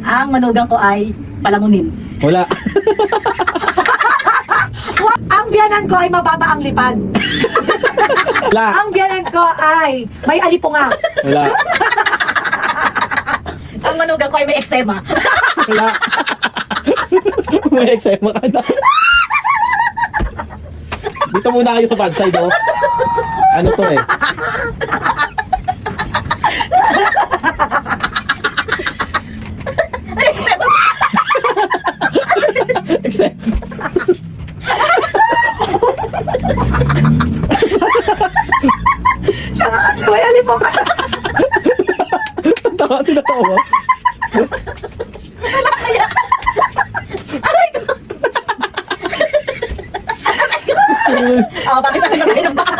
Ang manugang ko ay palamunin. Wala. Ang biyanan ko ay mababa ang lipad. Wala. Ang biyanan ko ay may alipunga. Wala. Ang manugang ko ay may eksema. Wala. May eksema ka na. Dito muna kayo sa bad side, oh. Ano to eh? Eksema. Siya nga kasi may alipunga. Tawa, tinatawa. Bakit ako nagay ng baka?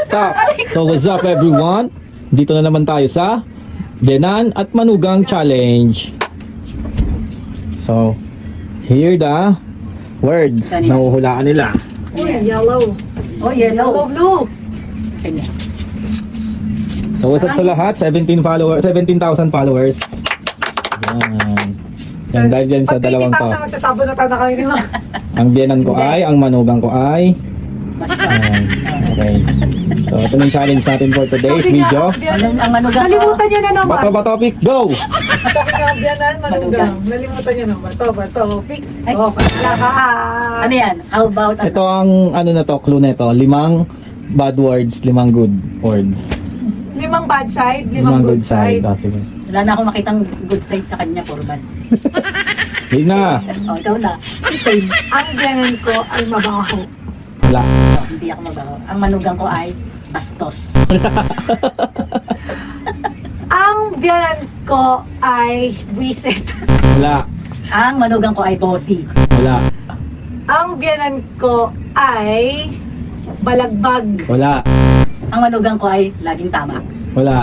Stop. So what's up everyone? Dito na naman tayo sa Benan at Manugang Challenge. So, here the words na uhulaan nila. Yellow. Oh, yellow. Yellow, blue. So what's up sa lahat? 17,000 followers. Yan. Yan dahil dyan sa Pag dalawang to. 20,000 magsasabot na tayo na kami. Ang biyanan ko ay, ang manugang ko ay. Ayan. Okay. So ito yung challenge natin for today's video. Ang manugang ko. Nalimutan niya na naman. Bato ba topic? Go! Sabi nga biyanan, manugang. Nalimutan niya naman. Bato, pick. Ay. Oh, pala ka. Ano yan? How about Ito ang ano na to, clue na ito. 5 bad words, 5 good words. 5 bad side, 5 good side. Ah, sige. Wala na akong makitang good side sa kanya, puro bad. Sige na. Oh, ikaw na. Same. Ang biyanan ko ay mabaho. Wala. Oh, hindi ako mabaho. Ang manugang ko ay bastos. Ang biyanan ko ay wiset. Wala. Ang manugang ko ay bossy. Wala. Ang biyanan ko ay balagbag. Wala. Ang manugang ko ay laging tama. Wala.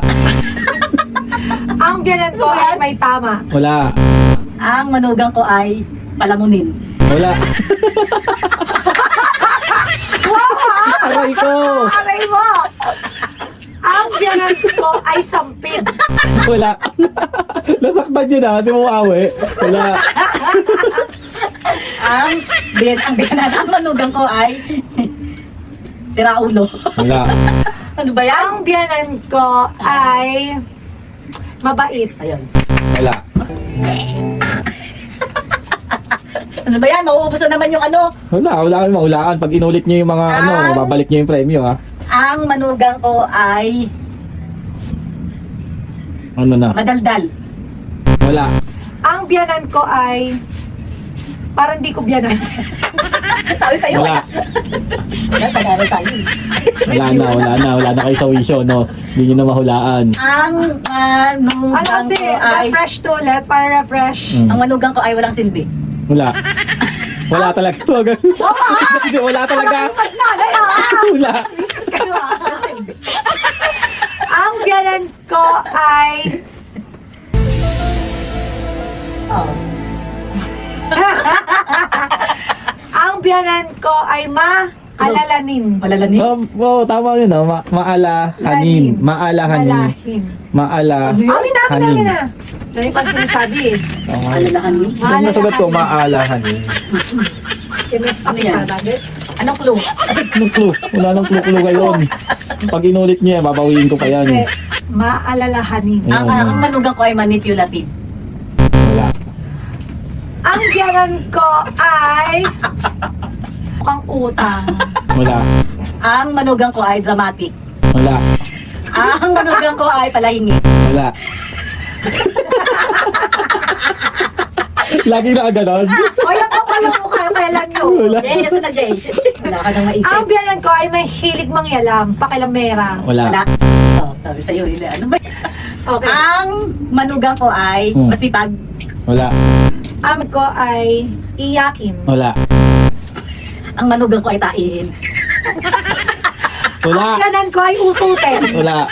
Ang biyanan ko ay may tama. Wala. Ang manugang ko ay palamunin. Wala. Aray ko! Aray mo! Ang biyanan ko ay sampid. Wala. Nasaktan niyo na, di mo awi. Wala. Ang biyanan, ang manugang ko ay siraulo. Wala. Ano ba yan? Ang biyanan ko ay mabait. Ayun. Wala. Ano ba yan? Mauubos na naman yung ano. Wala kayong mahulaan. Pag inulit niyo yung mga ano, babalik niyo yung premyo ha. Ang manugang ko ay Ano na? madaldal. Wala. Ang biyanan ko ay parang di ko biyanan. Sabi sa'yo, Wala. wala. Tagal tayo. Wala na kayo sa wisyo, no? Hindi niyo na mahulaan. Ang manugang Ano kasi, ko ay... refresh to ulit para refresh. Mm. Ang manugang ko ay walang silbi. Wala. Wala talaga. Hindi, wala talaga. Pag nanay Wala. Visit ka na Ang biyanan ko ay Oh. ang biyanan ko ay maalalanin. Malalanin. Tama yun, no? Maalahanin. Maalahanin. Malahin. Maalahanin. Amin na. Dahil pag sinasabi eh. Malalahanin. Ang nasagot ko, maalahanin. Ano yan? Anong clue? Anong clue? Wala nang clue ngayon. Pag inulit niyo, babawiin ko pa yan. Hindi. Maalalahanin. Ang manugang ko ay manipulative. Wala. Ang biyanan ko ay mukhang utang. Wala. Ang manugang ko ay dramatic. Wala. Ang manugang ko ay palahingi. Wala. Lagi na ganon. O yan ka pala mo kayo kailan nyo. Wala. Jay, nasa na Jay? Wala ka nang maisip. Ang biyanan ko ay may hilig mangyalam, pakilamera. Wala. Wala. Oh, sabi sa'yo, Hila. Ano ba? Okay. Ang manugang ko ay masipag. Wala. Ang ko ay iyakin. Wala. Ang manugang ko ay taihin. Wala. Ang biyanan ko ay ututin. Wala.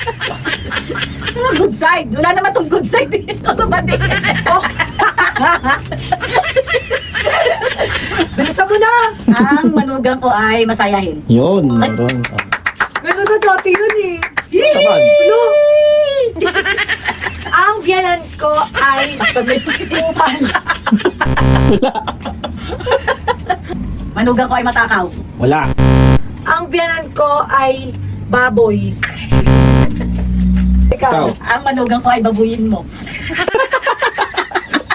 Ano good side? Wala naman tong good side. Ano ba din? Bilisan mo na. Ang manugang ko ay masayahin. Yun. Meron. Meron na dati yun eh. Saban. Ano? Ang biyanan ko ay kupal. Manugang ko ay matakaw. Wala. Ang biyanan ko ay baboy. Ikaw. Ikaw. Ang manugang ko ay babuyin mo.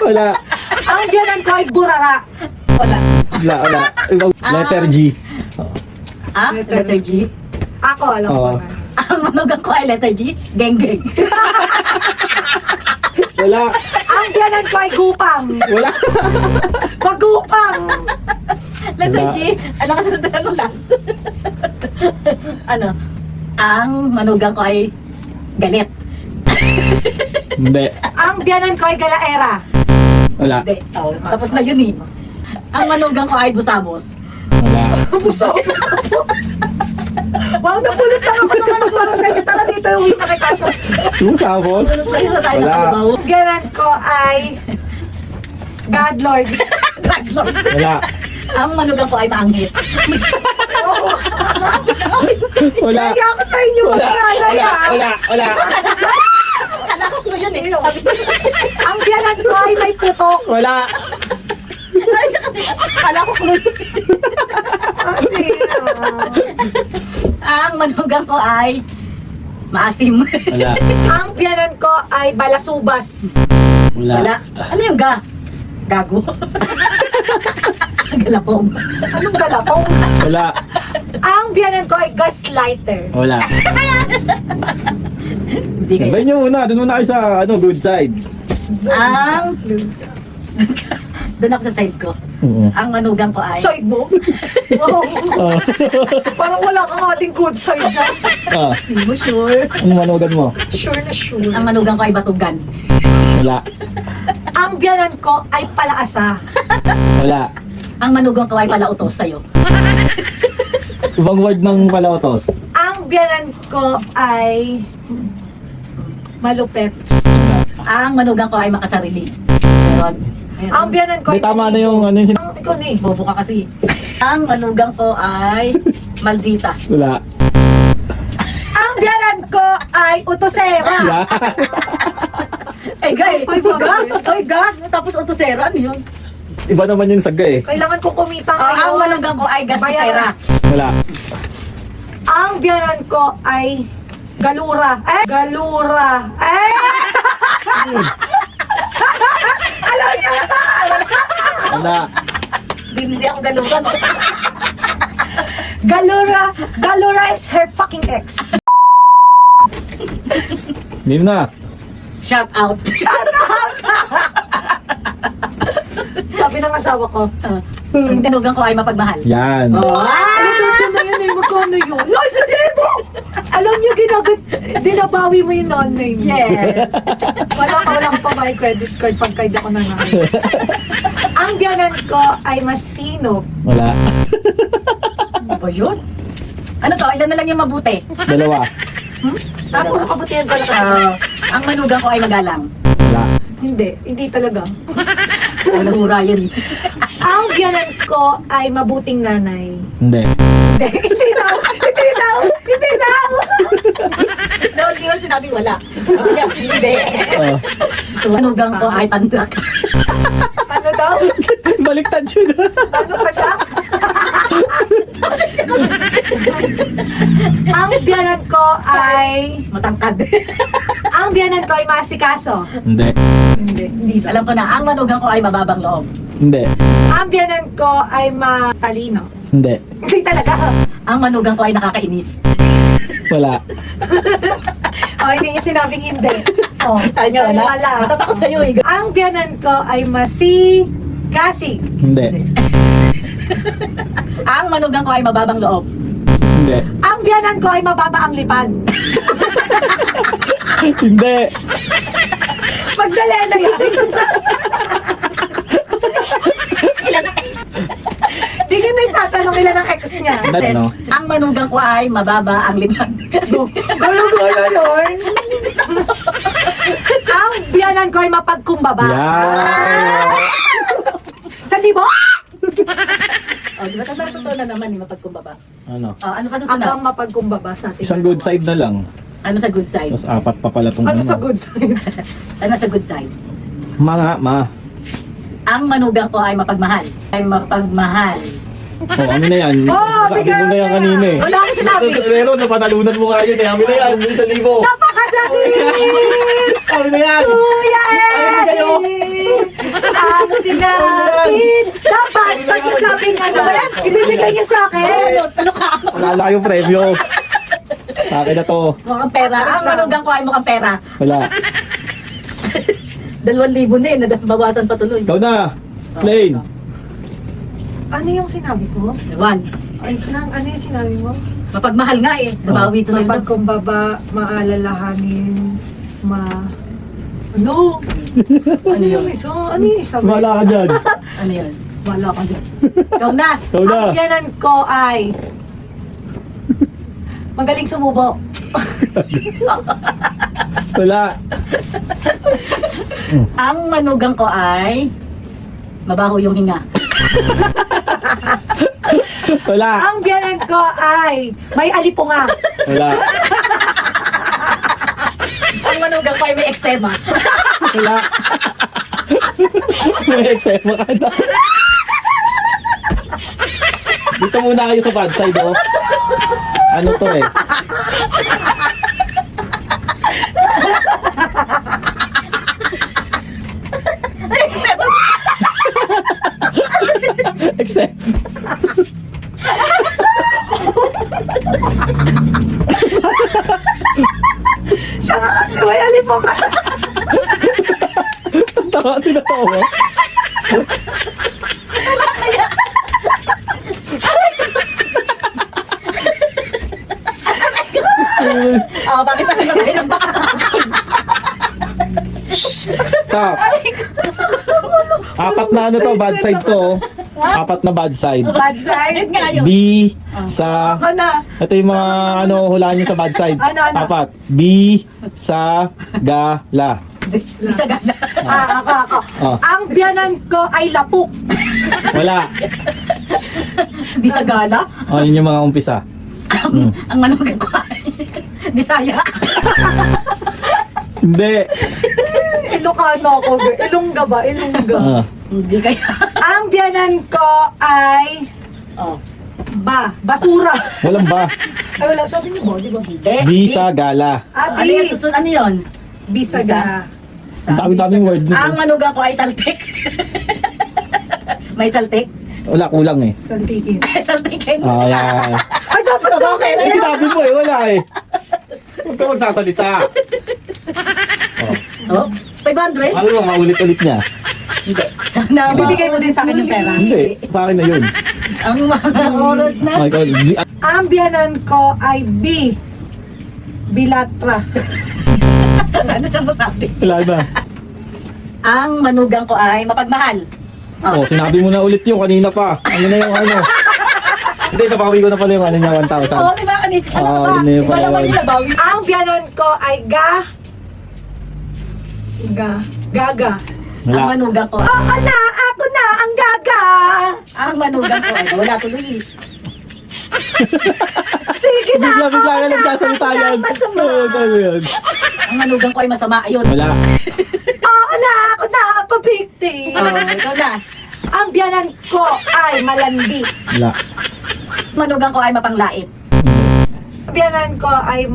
Wala. Ang biyanan ko ay burara. Wala. Wala. Letter G. Ah, letter G. Ako, alam ko Oo. na. Ang manugang ko ay letter G. Geng-geng. Wala. Ang biyanan ko ay gupang. Wala. Pagupang. Letter Wala. G. Ano kasi nandun mo last? Ano? Ang manugang ko ay galit. Hindi. Ang biyanan ko ay galaera. Wala. Hindi. Oh, tapos na yun eh. Ang manugang ko ay busabos. Wala. Wow, napulot lang ako ng ano parang ganyan. Tara dito, uwi na kay Kaso. Yung sabos? Ano tayo na tayo Wala. nakabaw? Ang biyanan ko ay God Lord. Taglord. Wala. Ang manugang ko ay maanghit. Oo. Wala. Kaya ako sa inyo, Wala. maglalay Wala. ah. Wala. Wala. Kala ko clue yun eh. Sabi ko, Ang biyanan ko ay may putok. Wala. ay kasi kala ko clue yun. Kasi, Ang manugang ko ay maasim. Wala. ang biyanan ko ay balasubas. Wala. Wala. Ano yung ga? Gago. Galapong. Anong galapong? Wala. Ang biyanan ko ay gaslighter. Wala. Hindi kayo. Sabay nyo muna. Doon muna kayo sa good side. Ang doon ako sa side ko. Oo. Ang manugang ko ay Side mo? Wow. Oh. Parang wala kang ating good side dyan. Ah. hindi mo sure. Ano manugan mo? Sure na sure. Ang manugang ko ay batugan. Wala. Ang biyanan ko ay palaasa. Wala. Ang manugang ko ay palautos sa'yo. Ibang word ng palautos. Ang biyanan ko ay malupet. Ang manugang ko ay makasarili. Meron. Ang biyanan ko ay Hindi, tama na yung ano yung Ang ikaw ni. Bobo ka kasi. Ang manugang ko ay maldita. Wala. Ang biyanan ko ay utosera. Wala. Ay, gay! Ay, bakit? Ay, ga! Tapos utosera, ano yun? Iba naman yung saga eh. Kailangan ko kumita Ang ngayon. manugang ko ay gastisera. Wala. Ang biyanan ko ay galura. Galura. Alam niyo na! Wala. Hindi ako galugan. Galura is her fucking ex. Hindi na. Shout out. Sabi ng asawa ko. Ang manugang ko ay mapagmahal. Yan. Oh. Ano na yun eh? Magkano yun? Loy, sa libo! Alam niyo, dinabawi mo yung non-name. Yes. Wala ka pa may credit card pagka hindi ako nangayon. Ang biyanan ko ay masino. Wala. Ano ba yun? Ano to? Ilan na lang yung mabuti? Dalawa. Puro kabutihan pala ka. Ang manugang ko ay magalang. Wala. Hindi talaga. Walang hura yun. Ang biyanan ko ay mabuting nanay. Hindi. Hindi daw! No, hindi ko sinabi wala. Sabi niya, hindi. Oh. So, manugang ko ay pandrak. Ano daw? Baliktad yun. Ano pa daw? Ang biyanan ko ay... Matangkad. Ang biyanan ko ay masikaso. Hindi. Hindi daw. Alam ko na, ang manugang ko ay mababang loob. Hindi. Ang biyanan ko ay matalino. Hindi. Hindi talaga. Ang manugang ko ay nakakainis. Wala. Hindi niya sinabing hindi. Oh, Ayaw niya, wala? wala. Matatakot sa'yo eh. Ang biyanan ko ay masigasig. Hindi. Ang manugang ko ay mababang loob. Hindi. Ang biyanan ko ay mababa ang lipad. Hindi. Magdala na yan. Di niya may tatanong ilan ang ex niya. Ano? Ang manugang ko ay mababa ang lipad. Gulo-gulo yun. Ang biyanan ko ay mapagkumbaba. Yan. 1,000? Oh, di ba totoo na naman ni mapagkumbaba? Ano? Ano pa susunod? Hanggang mapagkumbaba sa ating Isang good side na lang. Ano sa good side? Tapos apat pa pala itong Ano sa good side? Ano sa good side? Mga, ma. Ang manugang ko ay mapagmahal. Ay mapagmahal. Oh, amin na yan. Oh, Sabi bigyan mo na yan mo na. kanina eh. Wala akong sinabi. Pero napanalunan mo nga yun eh. Amin na yan. 1,000. Napakasakit! Amin na yan. Kuya Amin kayo. Ang sinapit! Dapat, pag nasabing ano, ibibigay niya sa akin. Ano ka? Wala yung premyo. Sa akin na to. Mukhang pera. Ang manugang ko ay mukhang pera. Wala. 2,000 na eh. Nadabawasan pa tuloy. Ikaw na. Plain. Ano yung sinabi ko? 1. Ano yung sinabi mo? Mapagmahal nga eh. Nabawi tuloy ito. Mapagkumbaba, maalalahanin, Ano? Ano yun? isa? Ano yung isa? Wala ka dyan. Ano yun? Wala ka dyan. Ikaw na. Ikaw na. Ang biyanan ko ay magaling sumubo. Wala. Ang manugang ko ay mabaho yung hinga. Wala. Ang biyanan ko ay may alipunga. Wala. Ang manugang ko ay may eksema. Wala. May eksema ka na. Dito muna kayo sa bad side, oh. Ano to eh? Eksema. Except. Siya nga kasi may alipunga. Tawa, tinatawa. Oh, bakit ako nagay ng baka? Stop. Apat na ano to, bad side to. Oh. Apat na bad side. Bad side. Nga yun. B sa... Ako na. Ito yung mga ano, hulaan nyo sa bad side. Ano? Apat. B sa gala. Isa gana. Ako. Oh. Ang biyanan ko ay lapuk. Wala. Bisagala. O, yun yung mga umpisa. Ang manugang ko ay Bisaya. Hindi. Ilocano ako. Ilongga ba? Ilongga. Ah. Hindi kaya. Ang biyanan ko ay Oh. basura. Walang ba. Ay wala, sabi niyo ba? Di ba? Hindi. B sa gala. Ano yung susunod? Ano yun? Bisaga. Ang dami-daming word dito. Ang manugang ko ay saltik. May saltik? Wala, kulang eh. Santikin. Saltikin. Ah, yan. Ay, dapat sa akin. Eh, sinabi mo eh, wala eh. Huwag ka magsasalita. Oh. Oops. 500? Ano mo, maulit-ulit niya? Hindi. Sana Ibibigay mo din sa akin yung pera. Hindi, sa akin na yun. Ang mga oras na. Oh, ikaw, Ang biyanan ko ay Bilatra. Ano siya masabi? wala na. Ang manugang ko ay mapagmahal. Oh, sinabi mo na ulit yung kanina pa. Ano na yung ano? Hindi, nabawi ko na pala yung ano niya, 1,000. Oo, di ba kanina? Ano Ah, ba? yun na Di yung ba naman palawan. yung nabawi? Ang biyanan ko ay Gaga. Ang Wala. manugang ko. Oo na! Ako na! Ang gaga! Ang manugang ko ay wala tuloy. Sige na! Bigla ka ako na, nagsasalita ako na, yan. Masama! Oo, ano yan? Ang manugang ko ay masama. Ayun. Wala. Oo na! Ako na! Pabikti! Oh, ikaw na. Ang biyanan ko ay malandi. Wala. Manugang ko ay mapanglait. Ang biyanan ko ay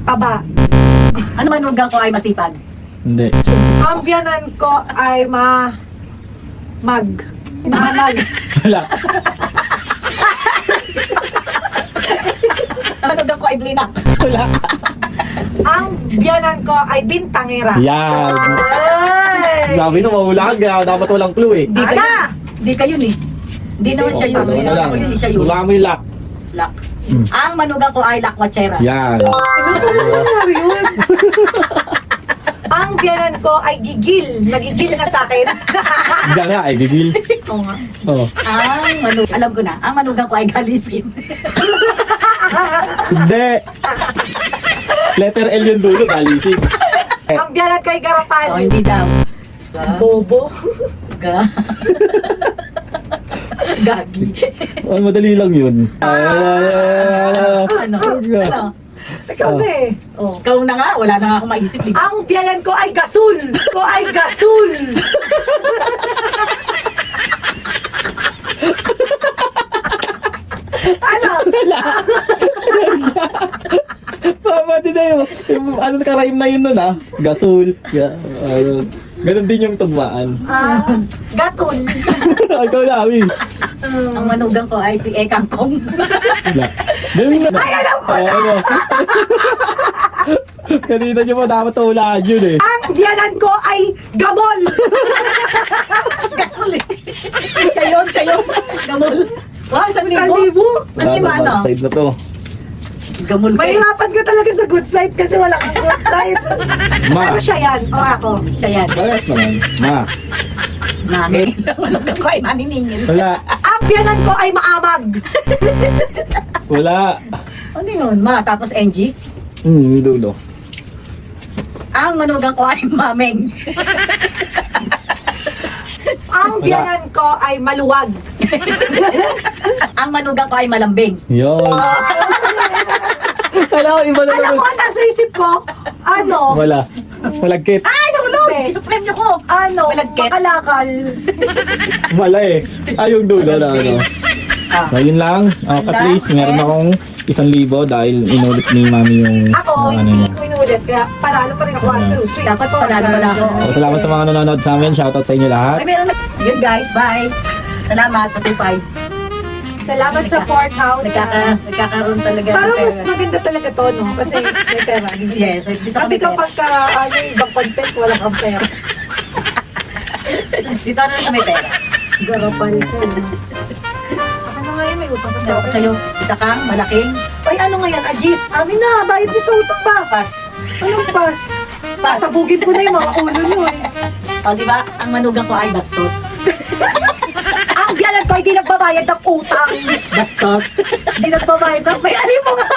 taba. Ano manugang ko ay masipag. Hindi. Ang biyanan ko ay maamag. Wala. Ang manugang ko ay blinak. Wala. Ang biyanan ko ay bintangera. Yan. Ay! Sabi na mahulaan kaya dapat walang clue eh. Di kayo. Ala! Di kayo ni. Di naman siya yun. Ano lang. Ako yun, siya yun. Hulaan mo yung lock. Lak. Ang manugang ko ay lakwatsera. Yan. Ano yun? Ang biyanan ko ay gigil. Nagigil na sa akin. Diyan nga eh, gigil. Oo nga. Oh. Alam ko na. Ang manugang ko ay galisin. Hindi. Letter L yung dulo, galising. Ang biyanan ko ay O, garapan. hindi daw. Bobo. Ga. Gagi. Oh, madali lang yun. Ano? Ano? Ikaw na eh. Oh, ikaw na nga, wala na nga akong maisip. Di ba? Ang biyanan ko ay gasul! Ko ay gasul! Ano? Pwede na yung ano ka-rhyme na yun nun Gasol. Ganon din yung tugmaan. Gatul. Ikaw na, Ami. Ang manugang ko ay si Ekang Kong. Ganun na. Ay, alam ko na! Ano? Kanina nyo pa dapat hulaan yun eh. Ang biyanan ko ay gamol! Gasol eh. Siya yun. Gamol. Wow, 1,000. Kalibo? Ano yung ano? Side na to. Gamol ka eh. Mahirapan ka talaga sa good side kasi wala kang good side. Ma. Ano siya yan? O ako? Siya yan. Parehas naman. Ma. Mami. Ang manugang ko ay maniningil. Wala. Ang biyanan ko ay maamag. Wala. Ano yun? Ma, tapos NG. Dulo. Ang manugang ko ay mameng. Ang biyanan ko ay maluwag. Ang manugang ko ay malambing. Yun. Kala ko iba na Alam naman. mo, nasa isip ko, ano? Wala. Malagkit. Ay, nahulog! Hindi. Premyo ko. Ano? Malagkit. Makalakal. Wala eh. Yung dulo na ano. Ah. So yun lang. At least meron akong 1,000 dahil inulit ni Mami yung Ako, ano hindi niya. ko inulit. Kaya panalo pa rin ako. 1, 2, 3. Dapat panalo mo lang ako. So, salamat sa mga nanonood sa amin. Shoutout sa inyo lahat. Ay, meron na. Yun guys, bye. Salamat sa 2.5. Salamat sa 4,000. Nagkakaroon talaga. ng Parang mas pera. maganda talaga to, no? Kasi may pera. Yes, dito Kasi kami kapag ka, ano, ibang content, wala kang pera. Dito na sa may pera. Garapal ko. Ano nga yun, may utang pa sa akin. Sa'yo, isa kang malaking Ay, ano nga yan? Ajis, amin na, bayad niyo sa utang ba? pas. Anong pas? Pas. Pasabugin ko na yung mga ulo niyo eh. O, di ba? Ang manugang ko ay bastos. Ang biyanan ko, hindi nagbabayad ng utang. Bastos. Hindi nagbabayad ng, may alim mo nga.